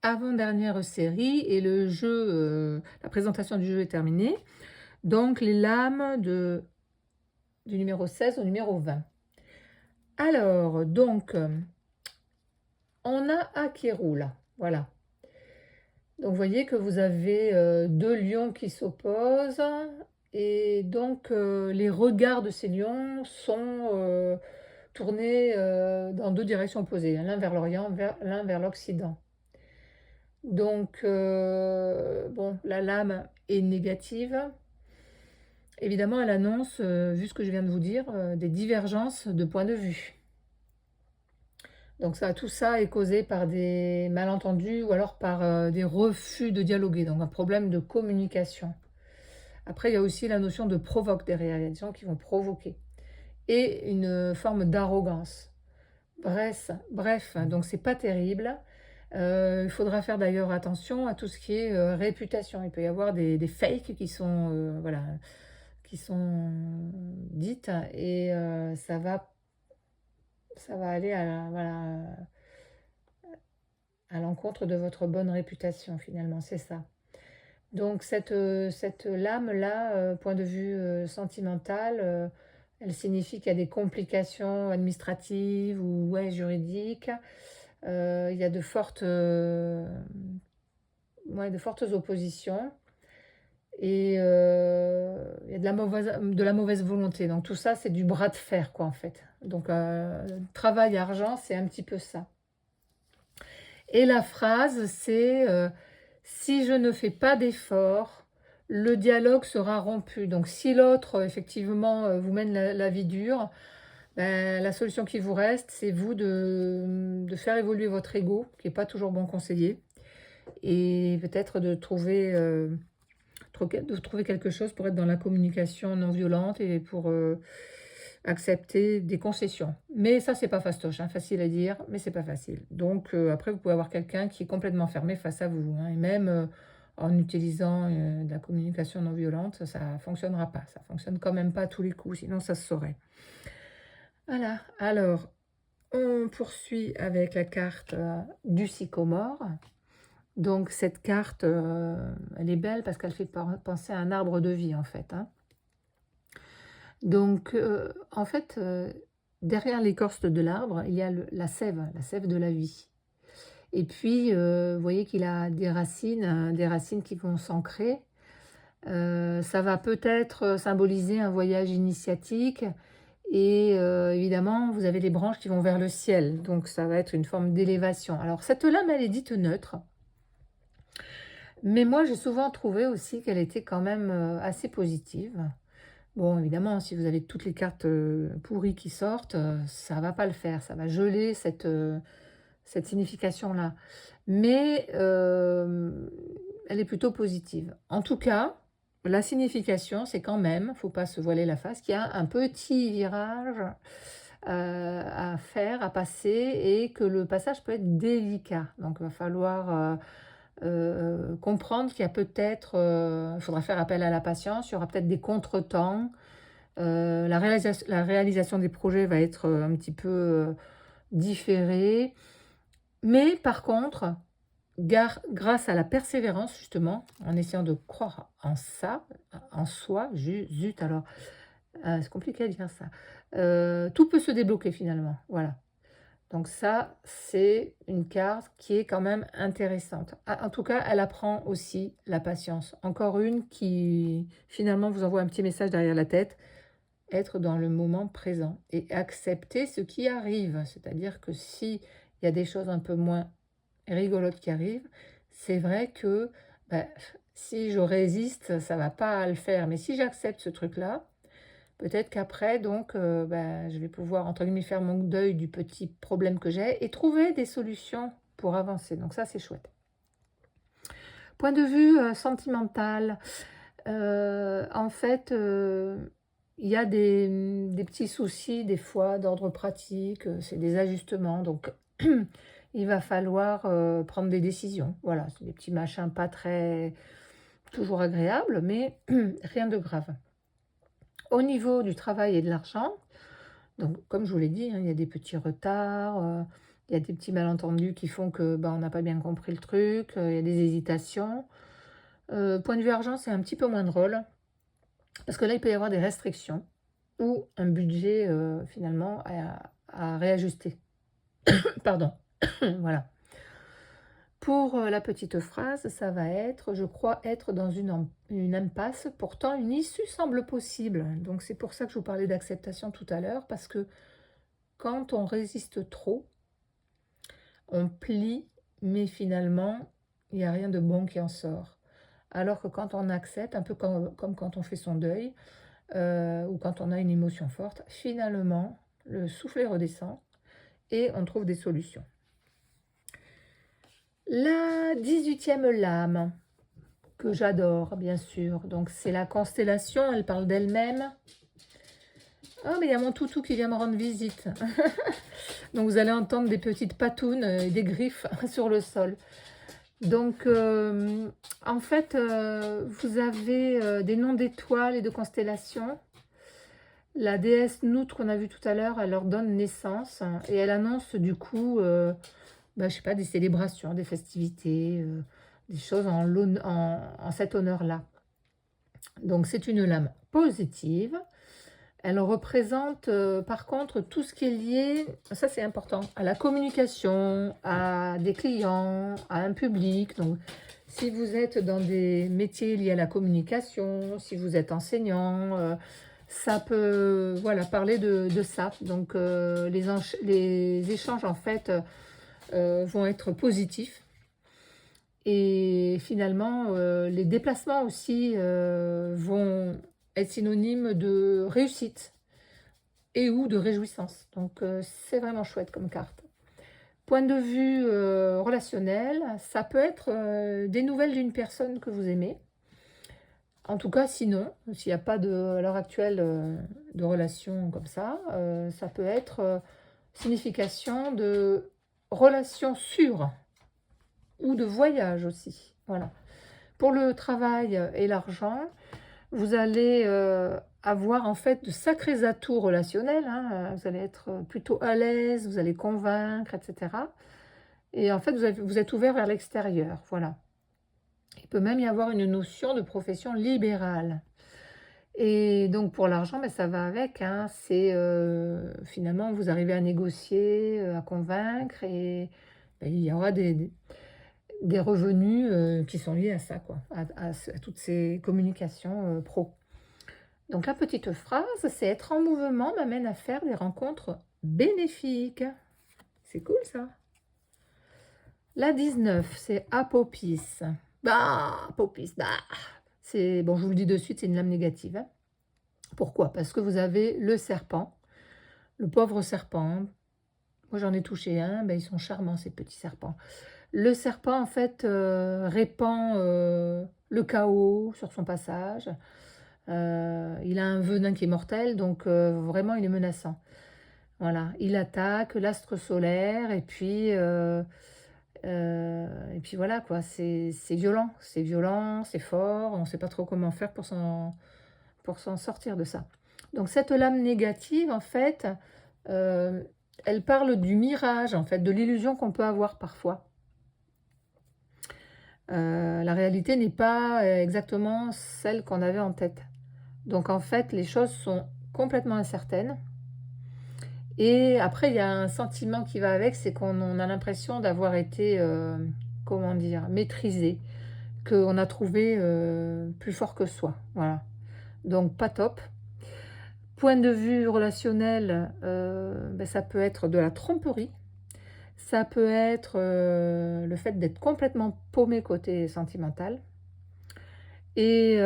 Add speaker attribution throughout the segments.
Speaker 1: avant-dernière série et le jeu, la présentation du jeu est terminée. Donc les lames du numéro 16 au numéro 20. Alors, donc, on a Akeru là, voilà. Donc vous voyez que vous avez deux lions qui s'opposent et donc les regards de ces lions sont tournés dans deux directions opposées, l'un vers l'Orient, l'un vers l'Occident. Donc bon, la lame est négative. Évidemment, elle annonce, vu ce que je viens de vous dire, des divergences de points de vue. Donc ça, tout ça est causé par des malentendus ou alors par des refus de dialoguer, donc un problème de communication. Après, il y a aussi la notion de provoque derrière, il y a des gens qui vont provoquer. Et une forme d'arrogance. Bref, donc c'est pas terrible. Il faudra faire d'ailleurs attention à tout ce qui est réputation. Il peut y avoir des fakes qui sont, voilà, qui sont dites et ça va aller voilà, à l'encontre de votre bonne réputation finalement, c'est ça. Donc cette lame-là, point de vue sentimental, elle signifie qu'il y a des complications administratives ou ouais, juridiques. Il y a ouais, de fortes oppositions et il y a de la mauvaise volonté. Donc tout ça, c'est du bras de fer, quoi, en fait. Donc travail, argent, c'est un petit peu ça. Et la phrase, c'est si je ne fais pas d'effort, le dialogue sera rompu. Donc si l'autre, effectivement, vous mène la vie dure, ben, la solution qui vous reste, c'est vous de faire évoluer votre ego, qui n'est pas toujours bon conseiller, et peut-être de trouver quelque chose pour être dans la communication non violente et pour accepter des concessions. Mais ça, c'est pas fastoche, hein, facile à dire, mais c'est pas facile. Donc après, vous pouvez avoir quelqu'un qui est complètement fermé face à vous, hein, et même en utilisant de la communication non violente, ça fonctionnera pas. Ça fonctionne quand même pas à tous les coups, sinon ça se saurait. Voilà, alors on poursuit avec la carte du sycomore. Donc cette carte, elle est belle parce qu'elle fait penser à un arbre de vie en fait, hein. Donc en fait, derrière l'écorce de l'arbre, il y a la sève de la vie. Et puis, vous voyez qu'il a des racines qui vont s'ancrer. Ça va peut-être symboliser un voyage initiatique et évidemment, vous avez les branches qui vont vers le ciel, donc ça va être une forme d'élévation. Alors cette lame, elle est dite neutre, mais moi j'ai souvent trouvé aussi qu'elle était quand même assez positive. Bon, évidemment, si vous avez toutes les cartes pourries qui sortent, ça va pas le faire, ça va geler cette signification-là. Mais elle est plutôt positive. En tout cas, la signification, c'est quand même, faut pas se voiler la face, qu'il y a un petit virage à faire, à passer, et que le passage peut être délicat. Donc, il va falloir comprendre qu'il y a peut-être, il faudra faire appel à la patience, il y aura peut-être des contretemps. La réalisation des projets va être un petit peu différée. Mais par contre, grâce à la persévérance, justement, en essayant de croire en ça, en soi, zut alors, c'est compliqué à dire ça, tout peut se débloquer finalement, voilà. Donc ça, c'est une carte qui est quand même intéressante. Ah, en tout cas, elle apprend aussi la patience. Encore une qui, finalement, vous envoie un petit message derrière la tête, être dans le moment présent et accepter ce qui arrive. C'est-à-dire que s'il y a des choses un peu moins rigolotes qui arrivent, c'est vrai que bah, si je résiste, ça va pas le faire. Mais si j'accepte ce truc-là, peut-être qu'après, donc, bah, je vais pouvoir, entre guillemets, faire mon deuil du petit problème que j'ai et trouver des solutions pour avancer. Donc ça, c'est chouette. Point de vue sentimental, en fait, il y a des petits soucis des fois d'ordre pratique, c'est des ajustements. Donc, il va falloir prendre des décisions. Voilà, c'est des petits machins pas très toujours agréables, mais rien de grave. Au niveau du travail et de l'argent, donc comme je vous l'ai dit, hein, il y a des petits retards, Il y a des petits malentendus qui font que, bah, on n'a pas bien compris le truc, il y a des hésitations. Point de vue argent, c'est un petit peu moins drôle, parce que là, il peut y avoir des restrictions ou un budget, finalement à réajuster. Pardon, voilà. Pour, la petite phrase, ça va être: «Je crois être dans une impasse, pourtant une issue semble possible». Donc c'est pour ça que je vous parlais d'acceptation tout à l'heure, parce que quand on résiste trop, on plie, mais finalement, il y a rien de bon qui en sort. Alors que quand on accepte, un peu comme quand on fait son deuil, ou quand on a une émotion forte, finalement, le soufflet redescend et on trouve des solutions. La 18e lame, que j'adore bien sûr, donc c'est la constellation, elle parle d'elle-même. Oh mais il y a mon toutou qui vient me rendre visite. Donc vous allez entendre des petites patounes et des griffes sur le sol. Donc en fait, vous avez, des noms d'étoiles et de constellations. La déesse Nout qu'on a vue tout à l'heure, elle leur donne naissance et elle annonce du coup, bah, je sais pas, des célébrations, des festivités, des choses en cet honneur-là. Donc c'est une lame positive. Elle représente, par contre, tout ce qui est lié, ça c'est important, à la communication, à des clients, à un public. Donc si vous êtes dans des métiers liés à la communication, si vous êtes enseignant, ça peut, voilà, parler de ça. Donc les échanges, en fait, vont être positifs. Et finalement, les déplacements aussi vont être synonymes de réussite et ou de réjouissance. Donc c'est vraiment chouette comme carte. Point de vue relationnel, ça peut être des nouvelles d'une personne que vous aimez. En tout cas, sinon, s'il n'y a pas à l'heure actuelle de relation comme ça peut être signification de relation sûre ou de voyage aussi. Voilà. Pour le travail et l'argent, vous allez avoir en fait de sacrés atouts relationnels, hein. Vous allez être plutôt à l'aise, vous allez convaincre, etc. Et en fait, vous êtes ouvert vers l'extérieur. Voilà. Il peut même y avoir une notion de profession libérale. Et donc pour l'argent, ben, ça va avec, hein. C'est finalement, vous arrivez à négocier, à convaincre et ben, il y aura des revenus qui sont liés à ça, quoi, à toutes ces communications pro. Donc la petite phrase, c'est: être en mouvement m'amène à faire des rencontres bénéfiques. C'est cool ça. La 19, c'est Apopis. Bah, Apopis, bah. C'est bon, je vous le dis de suite, c'est une lame négative, hein. Pourquoi? Parce que vous avez le serpent, le pauvre serpent. Moi, j'en ai touché un, ben, ils sont charmants ces petits serpents. Le serpent, en fait, répand le chaos sur son passage. Il a un venin qui est mortel, donc vraiment, il est menaçant. Voilà, il attaque l'astre solaire et puis voilà quoi, c'est violent, c'est fort, on ne sait pas trop comment faire pour s'en sortir de ça. Donc cette lame négative, en fait, heu, elle parle du mirage, en fait, de l'illusion qu'on peut avoir parfois. La réalité n'est pas exactement celle qu'on avait en tête. Donc en fait, les choses sont complètement incertaines et après il y a un sentiment qui va avec, c'est qu'on a l'impression d'avoir été, comment dire? Maîtrisé, qu'on a trouvé, plus fort que soi, voilà. Donc pas top. Point de vue relationnel, bah, ça peut être de la tromperie, ça peut être, le fait d'être complètement paumé côté sentimental et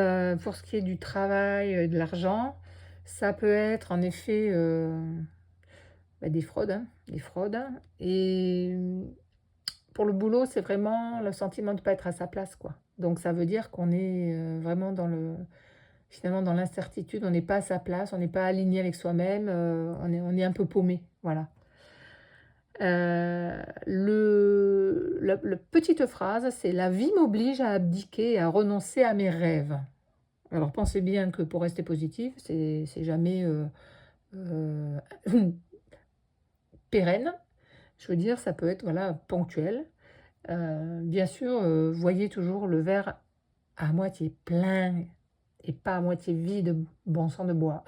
Speaker 1: pour ce qui est du travail, de l'argent, ça peut être en effet, bah, des fraudes et pour le boulot, c'est vraiment le sentiment de ne pas être à sa place, quoi. Donc ça veut dire qu'on est, vraiment finalement dans l'incertitude, on n'est pas à sa place, on n'est pas aligné avec soi-même, on est un peu paumé, voilà. La petite phrase, c'est: «La vie m'oblige à abdiquer et à renoncer à mes rêves». Alors pensez bien que pour rester positif, c'est jamais, heu, pérenne. Je veux dire, ça peut être, voilà, ponctuel. Bien sûr, voyez toujours le verre à moitié plein et pas à moitié vide, bon sang de bois.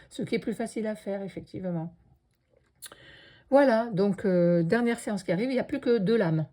Speaker 1: Ce qui est plus facile à faire effectivement. Voilà, donc dernière séance qui arrive, il y a plus que 2 lames.